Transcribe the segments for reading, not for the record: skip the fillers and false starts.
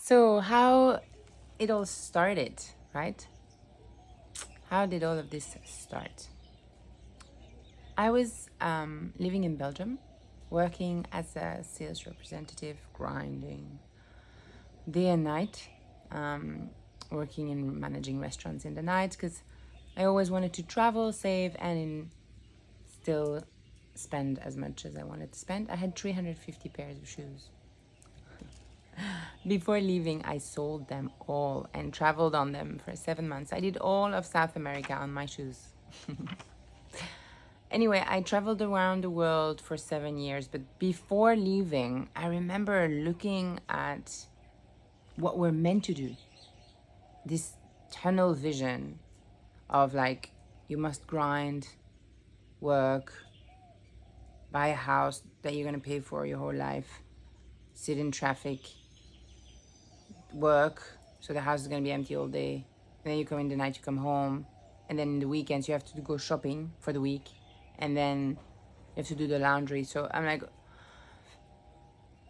So, how it all started, right? How did all of this start? I was living in Belgium, working as a sales representative, grinding day and night, working in managing restaurants in the night because I always wanted to travel, save, and still spend as much as I wanted to spend. I had 350 pairs of shoes. Before leaving, I sold them all and traveled on them for 7 months. I did all of South America on my shoes. Anyway, I traveled around the world for 7 years, but before leaving, I remember looking at what we're meant to do. This tunnel vision of like, you must grind, work, buy a house that you're going to pay for your whole life, sit in traffic, work, so the house is going to be empty all day. And then you come in the night, you come home, and then in the weekends you have to go shopping for the week, and then you have to do the laundry. So I'm like,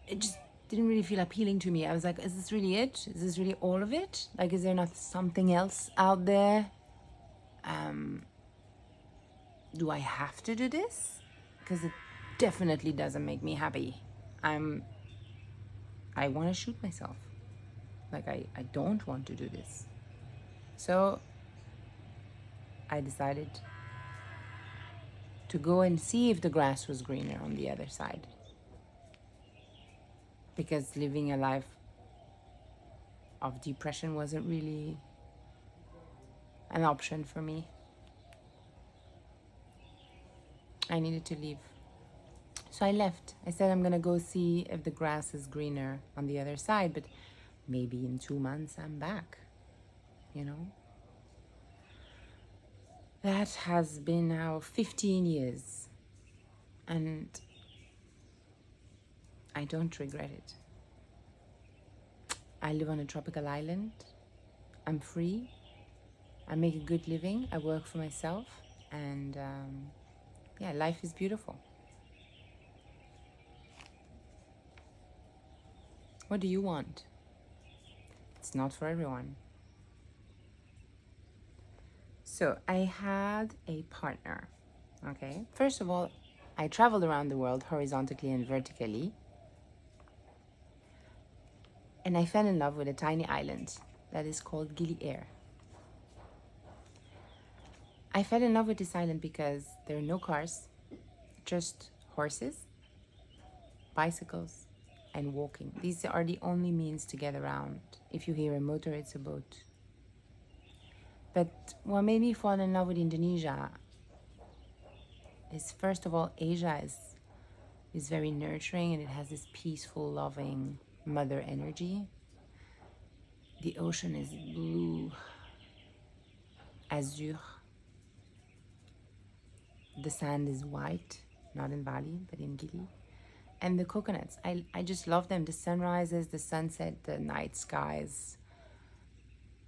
it just didn't really feel appealing to me. I was like, is this really it? Is this really all of it? Like, is there not something else out there? Do I have to do this? Because it definitely doesn't make me happy. I want to shoot myself. Like, I don't want to do this. So I decided to go and see if the grass was greener on the other side. Because living a life of depression wasn't really an option for me. I needed to leave. So I left. I said I'm gonna go see if the grass is greener on the other side, but maybe in 2 months I'm back, you know? That has been now 15 years, and I don't regret it. I live on a tropical island. I'm free. I make a good living. I work for myself, and yeah, life is beautiful. What do you want? It's not for everyone. So I had a partner. Okay. First of all, I traveled around the world horizontally and vertically. And I fell in love with a tiny island that is called Gili Air. I fell in love with this island because there are no cars, just horses, bicycles, and walking. These are the only means to get around. If you hear a motor, it's a boat. But what made me fall in love with Indonesia is, first of all, Asia is very nurturing, and it has this peaceful, loving mother energy. The ocean is blue, azure. The sand is white, not in Bali, but in Gili. And the coconuts, I just love them. The sunrises, the sunset, the night skies,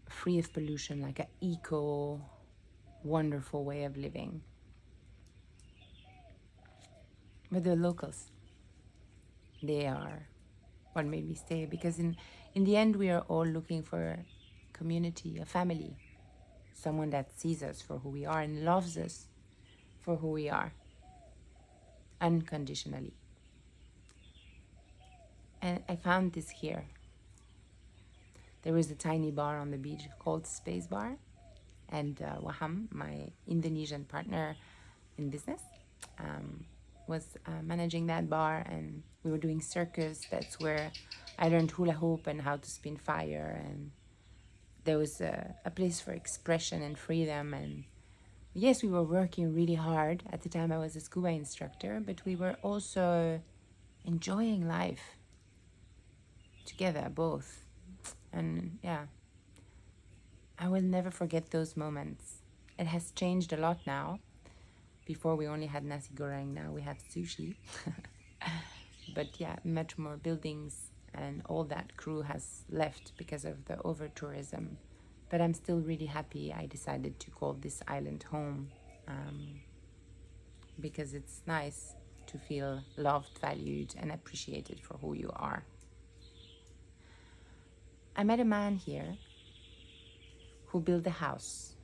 free of pollution, like an eco, wonderful way of living. But the locals, they are what made me stay, because in the end we are all looking for community, a family, someone that sees us for who we are and loves us for who we are, unconditionally. And I found this here. There is a tiny bar on the beach called Space Bar, and Waham, my Indonesian partner in business, was managing that bar, and we were doing circus. That's where I learned hula hoop and how to spin fire, and there was a place for expression and freedom. And yes, we were working really hard. At the time I was a scuba instructor, but we were also enjoying life together, both. And yeah, I will never forget those moments. It has changed a lot now. Before we only had nasi goreng, now we have sushi. But yeah, much more buildings, and all that crew has left because of the over tourism. But I'm still really happy I decided to call this island home, because it's nice to feel loved, valued, and appreciated for who you are. I met a man here who built a house,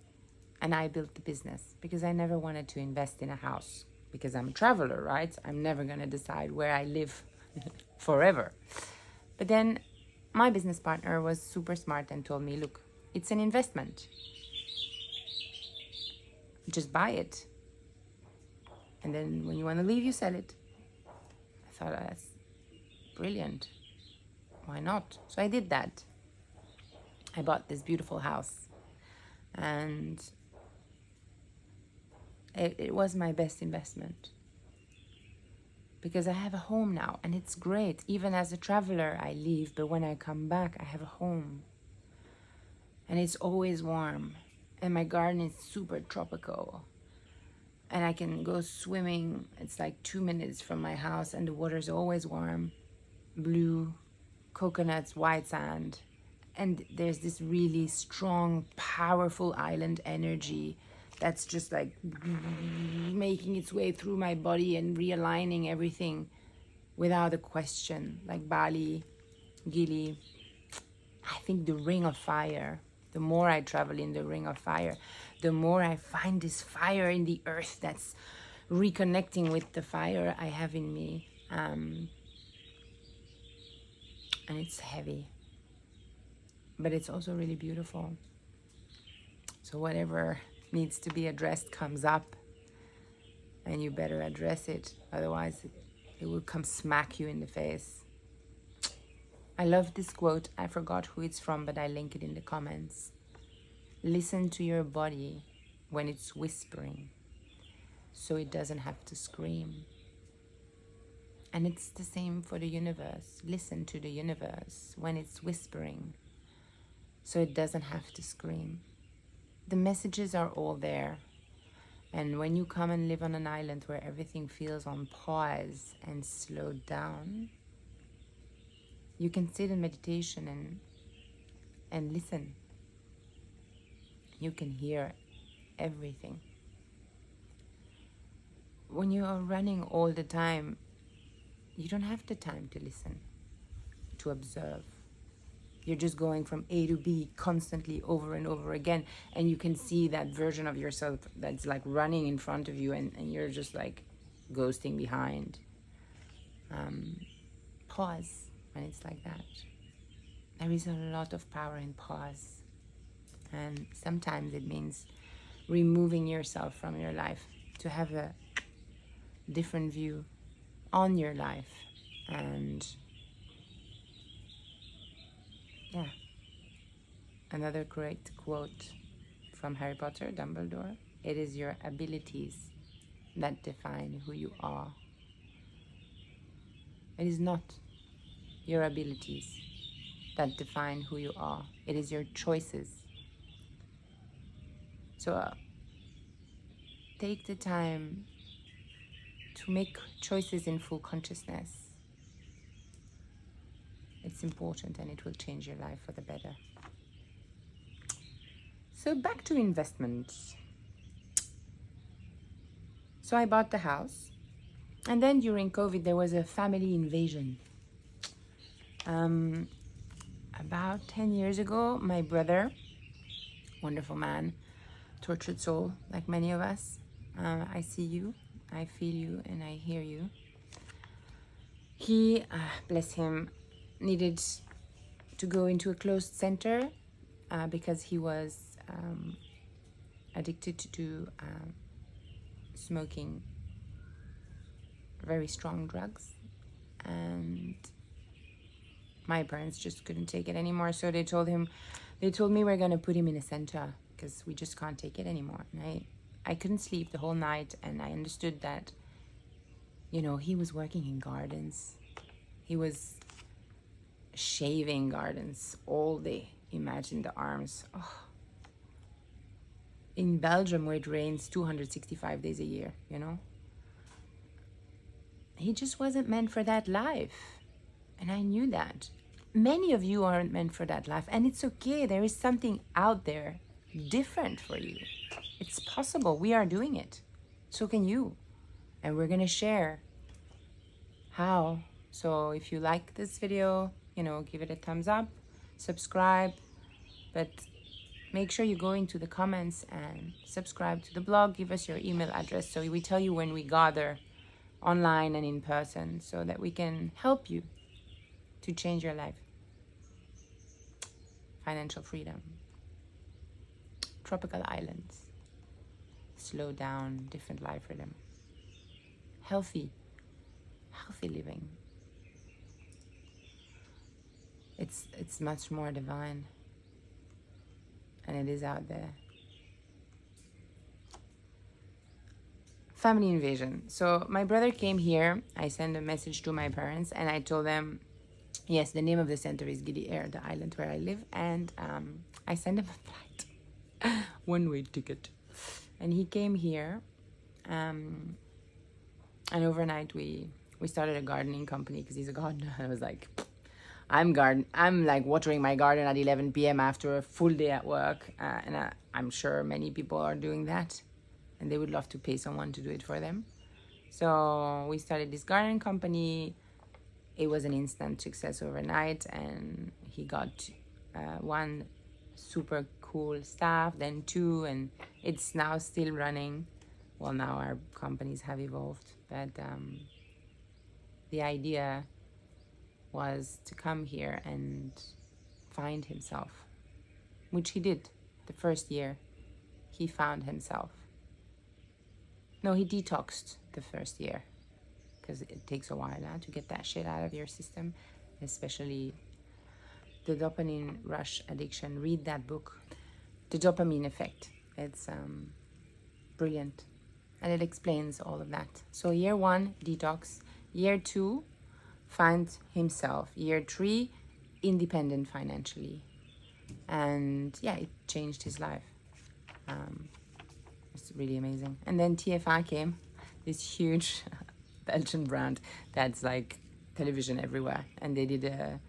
and I built the business because I never wanted to invest in a house because I'm a traveler, right? I'm never going to decide where I live forever. But then my business partner was super smart and told me, look, it's an investment. Just buy it. And then when you want to leave, you sell it. I thought, that's brilliant. Why not? So I did that. I bought this beautiful house. And it was my best investment. Because I have a home now, and it's great. Even as a traveler, I leave, but when I come back, I have a home. And it's always warm. And my garden is super tropical. And I can go swimming. It's like 2 minutes from my house, and the water's always warm. Blue, coconuts, white sand. And there's this really strong, powerful island energy that's just like making its way through my body and realigning everything without a question. Like Bali, Gili. I think the Ring of Fire, the more I travel in the Ring of Fire, the more I find this fire in the earth that's reconnecting with the fire I have in me. And it's heavy, but it's also really beautiful. So whatever needs to be addressed comes up, and you better address it. Otherwise, it will come smack you in the face. I love this quote. I forgot who it's from, but I link it in the comments. Listen to your body when it's whispering, so it doesn't have to scream. And it's the same for the universe. Listen to the universe when it's whispering, so it doesn't have to scream. The messages are all there. And when you come and live on an island where everything feels on pause and slowed down, you can sit in meditation and listen. You can hear everything. When you are running all the time, you don't have the time to listen, to observe. You're just going from A to B constantly over and over again. And you can see that version of yourself that's like running in front of you, and you're just like ghosting behind. Pause when it's like that. There is a lot of power in pause. And sometimes it means removing yourself from your life to have a different view on your life. And yeah, another great quote from Harry Potter, Dumbledore: it is your abilities that define who you are. It is not your abilities that define who you are. It is your choices. So take the time to make choices in full consciousness. It's important, and it will change your life for the better. So back to investments. So I bought the house, and then during COVID there was a family invasion. About 10 years ago, my brother, wonderful man, tortured soul, like many of us, I see you, I feel you, and I hear you. He, bless him, needed to go into a closed center because he was addicted to smoking very strong drugs, and my parents just couldn't take it anymore. So they told me we're gonna put him in a center because we just can't take it anymore. And I couldn't sleep the whole night, and I understood that, you know, he was working in gardens. He was shaving gardens all day. Imagine the arms. Oh. In Belgium, where it rains 265 days a year, you know? He just wasn't meant for that life. And I knew that. Many of you aren't meant for that life, and it's okay. There is something out there different for you. It's possible. We are doing it. So can you. And we're gonna share how. So if you like this video, you know, give it a thumbs up, subscribe, but make sure you go into the comments and subscribe to the blog. Give us your email address so we tell you when we gather online and in person so that we can help you to change your life. Financial freedom, tropical islands, slow down, different life rhythm, healthy living. It's much more divine, and it is out there. Family invasion. So my brother came here. I sent a message to my parents and I told them, yes, the name of the center is Gili Air, the island where I live, and I sent him a flight, one-way ticket, and he came here, and overnight we started a gardening company because he's a gardener. I was like, I'm like watering my garden at 11 p.m. after a full day at work, and I'm sure many people are doing that, and they would love to pay someone to do it for them. So we started this gardening company. It was an instant success overnight, and he got one super cool staff, then two, and it's now still running. Well, now our companies have evolved, but the idea was to come here and find himself, which he did. The first year, he found himself. No, he detoxed the first year, because it takes a while to get that shit out of your system, especially the dopamine rush addiction. Read that book, The Dopamine Effect. It's brilliant, and it explains all of that. So year 1, detox. Year 2, find himself. Year 3, independent financially. And yeah, it changed his life. It's really amazing. And then TFI came, this huge Belgian brand that's like television everywhere, and they did a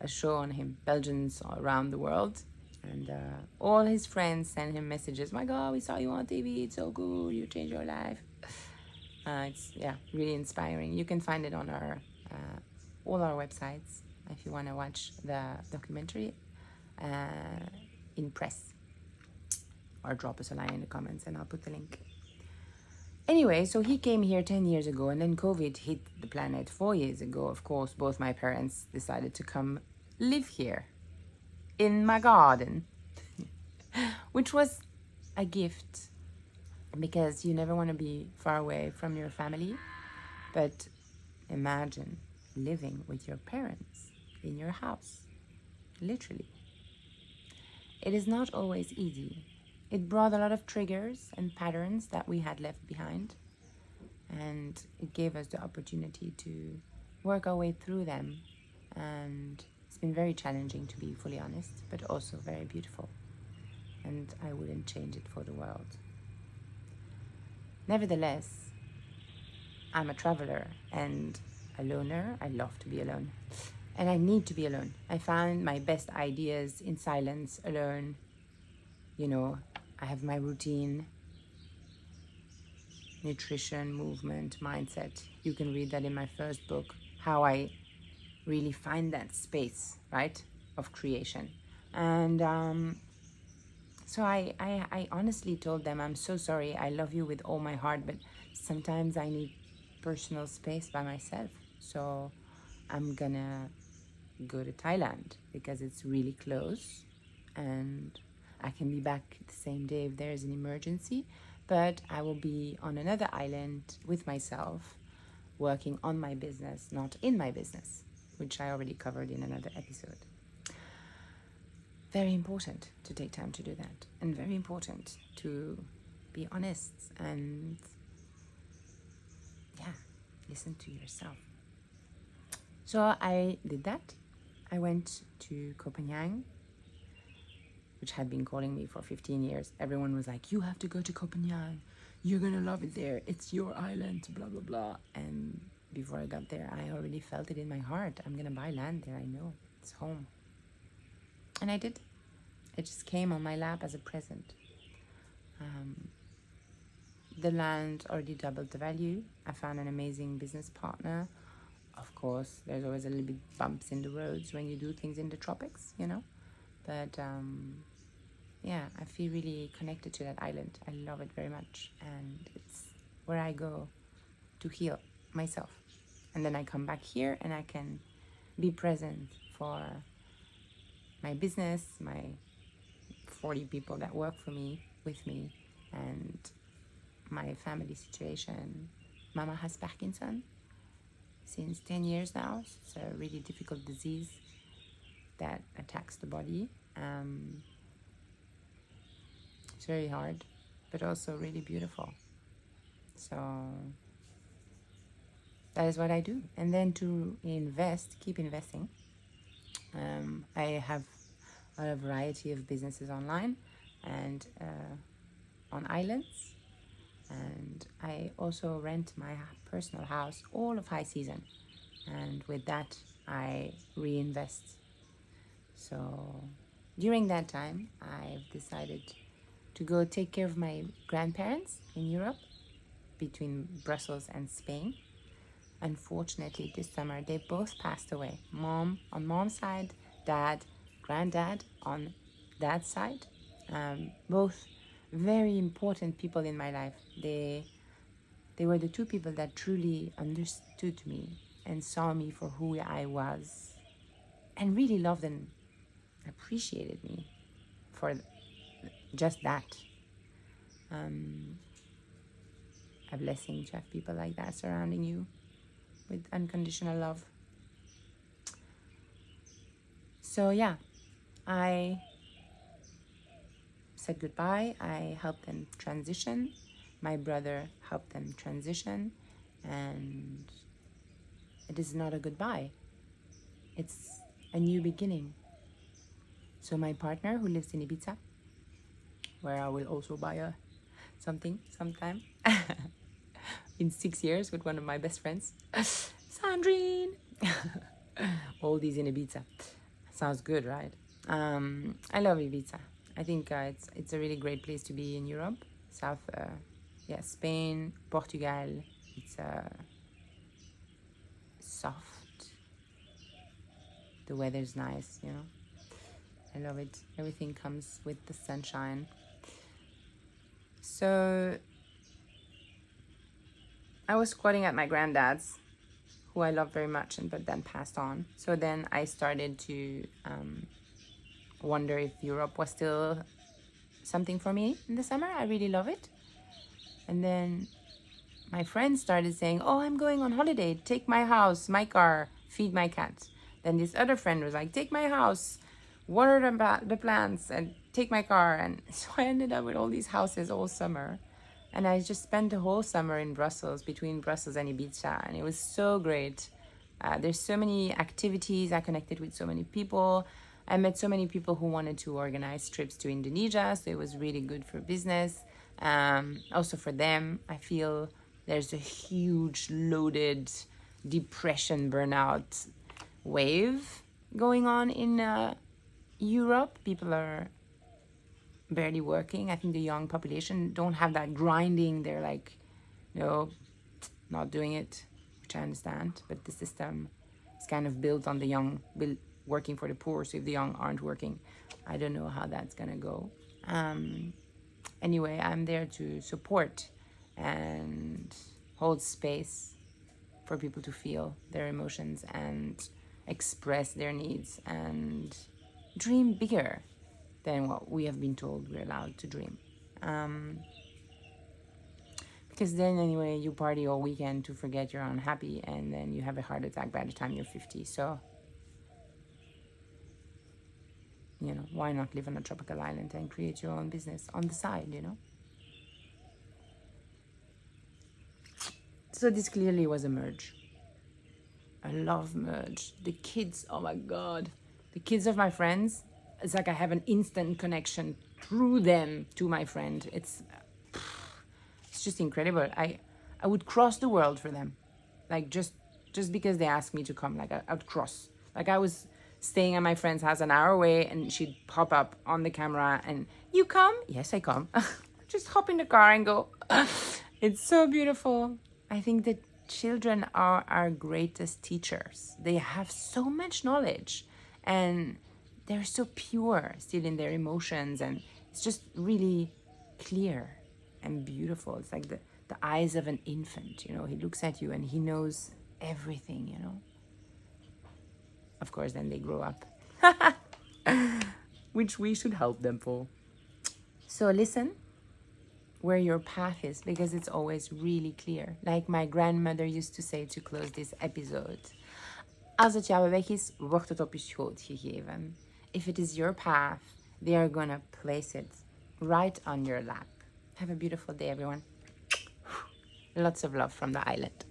show on him, Belgians around the world, and all his friends sent him messages. My God, we saw you on TV, it's so cool, you changed your life. It's really inspiring. You can find it on our all our websites if you want to watch the documentary in press, or drop us a line in the comments and I'll put the link. Anyway, so he came here 10 years ago, and then COVID hit the planet 4 years ago. Of course, both my parents decided to come live here in my garden, which was a gift, because you never want to be far away from your family. But imagine living with your parents in your house, literally. It is not always easy. It brought a lot of triggers and patterns that we had left behind, and it gave us the opportunity to work our way through them. And it's been very challenging, to be fully honest, but also very beautiful, and I wouldn't change it for the world. Nevertheless, I'm a traveler and a loner. I love to be alone, and I need to be alone. I find my best ideas in silence, alone. You know, I have my routine, nutrition, movement, mindset. You can read that in my first book, how I really find that space, right, of creation. And so I honestly told them, I'm so sorry, I love you with all my heart, but sometimes I need personal space by myself. So I'm gonna go to Thailand because it's really close, and I can be back the same day if there's an emergency, but I will be on another island with myself, working on my business, not in my business, which I already covered in another episode. Very important to take time to do that, and very important to be honest and listen to yourself. So I did that. I went to Copenhagen, which had been calling me for 15 years. Everyone was like, you have to go to Copenhagen. You're gonna love it there. It's your island, blah, blah, blah. And before I got there, I already felt it in my heart. I'm gonna buy land there, I know. It's home. And I did. It just came on my lap as a present. The land already doubled the value. I found an amazing business partner Of course, there's always a little bit bumps in the roads when you do things in the tropics, you know. But yeah, I feel really connected to that island. I love it very much, and it's where I go to heal myself. And then I come back here and I can be present for my business, my 40 people that work for me, with me, and my family situation. Mama has Parkinson since 10 years now. It's a really difficult disease that attacks the body. It's very hard, but also really beautiful. So that is what I do. And then to invest, keep investing. I have a variety of businesses online and on islands. And I also rent my personal house all of high season. And with that, I reinvest. So during that time, I've decided to go take care of my grandparents in Europe, between Brussels and Spain. Unfortunately, this summer, they both passed away. Mom on mom's side, dad, granddad on dad's side. Both very important people in my life. They were the two people that truly understood me and saw me for who I was, and really loved and appreciated me for just that. A blessing to have people like that surrounding you with unconditional love. So yeah, I said goodbye. I helped them transition. My brother helped them transition. And it is not a goodbye. It's a new beginning. So my partner, who lives in Ibiza, where I will also buy something sometime in 6 years with one of my best friends, Sandrine. All these in Ibiza. Sounds good, right? I love Ibiza. I think it's a really great place to be in Europe. Spain, Portugal. It's soft. The weather's nice, you know. I love it. Everything comes with the sunshine. So I was squatting at my granddad's, who I love very much, but then passed on. So then I started to wonder if Europe was still something for me in the summer. I really love it. And then my friends started saying, oh, I'm going on holiday. Take my house, my car, feed my cat. Then this other friend was like, take my house, water the plants, and take my car. And so I ended up with all these houses all summer. And I just spent the whole summer in Brussels, between Brussels and Ibiza. And it was so great. There's so many activities. I connected with so many people. I met so many people who wanted to organize trips to Indonesia. So it was really good for business. Also for them, I feel there's a huge loaded depression burnout wave going on in Europe. People are barely working. I think the young population don't have that grinding. They're like, no, not doing it, which I understand. But the system is kind of built on the young working for the poor. So if the young aren't working, I don't know how that's gonna go. Anyway, I'm there to support and hold space for people to feel their emotions and express their needs and dream bigger than what we have been told we're allowed to dream. Because then anyway, you party all weekend to forget you're unhappy, and then you have a heart attack by the time you're 50. So, you know, why not live on a tropical island and create your own business on the side, you know? So this clearly was a merge. A love merge. The kids, oh my God. The kids of my friends, it's like I have an instant connection through them to my friend. It's just incredible. I would cross the world for them. Like just because they asked me to come, like I would cross. Like I was staying at my friend's house an hour away and she'd pop up on the camera and, you come? Yes, I come. Just hop in the car and go. It's so beautiful. I think that children are our greatest teachers. They have so much knowledge and they're so pure still in their emotions, and it's just really clear and beautiful. It's like the eyes of an infant, you know. He looks at you and he knows everything, you know. Of course, then they grow up, which we should help them for. So listen where your path is, because it's always really clear. Like my grandmother used to say to close this episode. Als het jouw weg is, wordt het op je schoot gegeven. If it is your path, they are gonna place it right on your lap. Have a beautiful day, everyone. Lots of love from the island.